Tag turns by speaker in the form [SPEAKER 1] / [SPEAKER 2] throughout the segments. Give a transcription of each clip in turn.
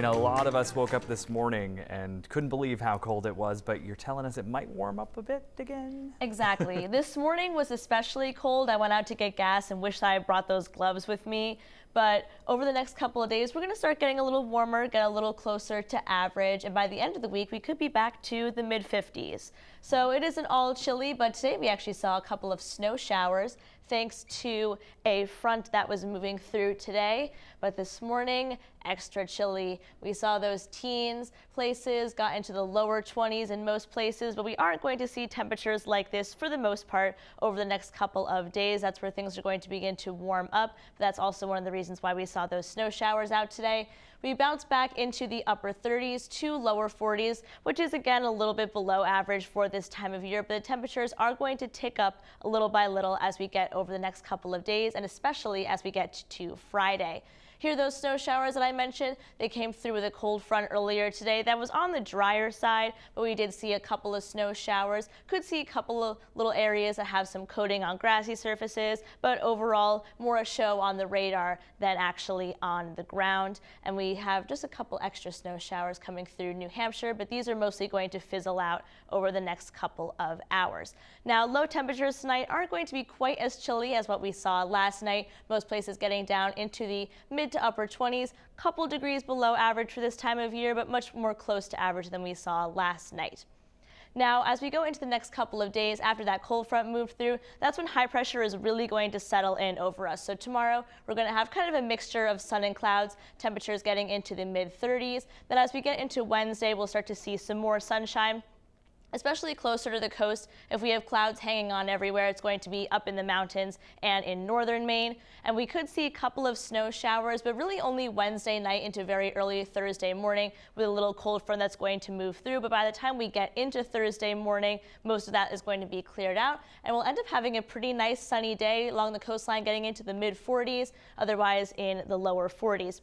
[SPEAKER 1] Dana, a lot of us woke up this morning and couldn't believe how cold it was, but you're telling us it might warm up a bit again?
[SPEAKER 2] Exactly. This morning was especially cold. I went out to get gas and wished I had brought those gloves with me. But over the next couple of days, we're going to start getting a little warmer, get a little closer to average. And by the end of the week, we could be back to the mid-50s. So it isn't all chilly, but today we actually saw a couple of snow showers thanks to a front that was moving through today. But this morning, extra chilly. We saw those teens places got into the lower 20s in most places, but we aren't going to see temperatures like this for the most part over the next couple of days. That's where things are going to begin to warm up. But that's also one of the reasons why we saw those snow showers out today. We bounced back into the upper 30s to lower 40s, which is again a little bit below average for this time of year, but the temperatures are going to tick up a little by little as we get over the next couple of days, and especially as we get to Friday. Here, those snow showers that I mentioned, they came through with a cold front earlier today. That was on the drier side, but we did see a couple of snow showers. Could see a couple of little areas that have some coating on grassy surfaces, but overall, more a show on the radar than actually on the ground. And we have just a couple extra snow showers coming through New Hampshire, but these are mostly going to fizzle out over the next couple of hours. Now, low temperatures tonight aren't going to be quite as chilly as what we saw last night. Most places getting down into the mid to upper 20s, couple degrees below average for this time of year, but much more close to average than we saw last night. Now, as we go into the next couple of days after that cold front moved through, that's when high pressure is really going to settle in over us. So tomorrow, we're going to have kind of a mixture of sun and clouds, temperatures getting into the mid-30s. Then as we get into Wednesday, we'll start to see some more sunshine, especially closer to the coast. If we have clouds hanging on everywhere, it's going to be up in the mountains and in northern Maine. And we could see a couple of snow showers, but really only Wednesday night into very early Thursday morning with a little cold front that's going to move through. But by the time we get into Thursday morning, most of that is going to be cleared out. And we'll end up having a pretty nice sunny day along the coastline getting into the mid-40s, otherwise in the lower 40s.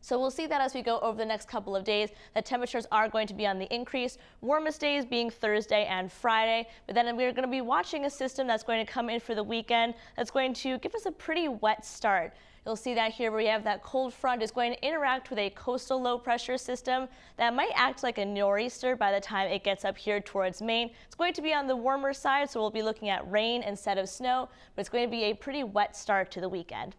[SPEAKER 2] So we'll see that as we go over the next couple of days, that temperatures are going to be on the increase, warmest days being Thursday and Friday. But then we're going to be watching a system that's going to come in for the weekend that's going to give us a pretty wet start. You'll see that here where we have that cold front is going to interact with a coastal low pressure system that might act like a nor'easter by the time it gets up here towards Maine. It's going to be on the warmer side, so we'll be looking at rain instead of snow, but it's going to be a pretty wet start to the weekend.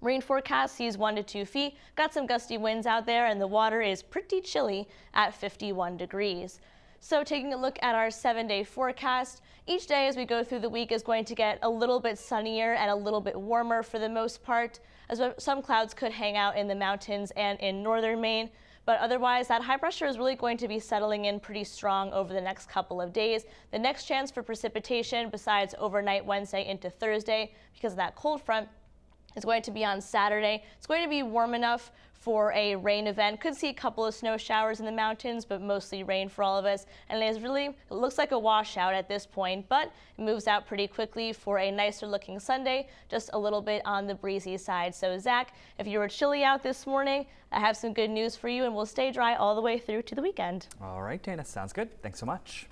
[SPEAKER 2] Rain forecast sees 1 to 2 feet, got some gusty winds out there, and the water is pretty chilly at 51 degrees. So taking a look at our 7-day forecast, each day as we go through the week is going to get a little bit sunnier and a little bit warmer for the most part, as some clouds could hang out in the mountains and in northern Maine. But otherwise, that high pressure is really going to be settling in pretty strong over the next couple of days. The next chance for precipitation, besides overnight Wednesday into Thursday, because of that cold front, is going to be on Saturday. It's going to be warm enough for a rain event. Could see a couple of snow showers in the mountains, but mostly rain for all of us. And it looks like a washout at this point, but it moves out pretty quickly for a nicer looking Sunday, just a little bit on the breezy side. So Zach, if you were chilly out this morning, I have some good news for you, and we'll stay dry all the way through to the weekend.
[SPEAKER 1] All right, Dana, sounds good. Thanks so much.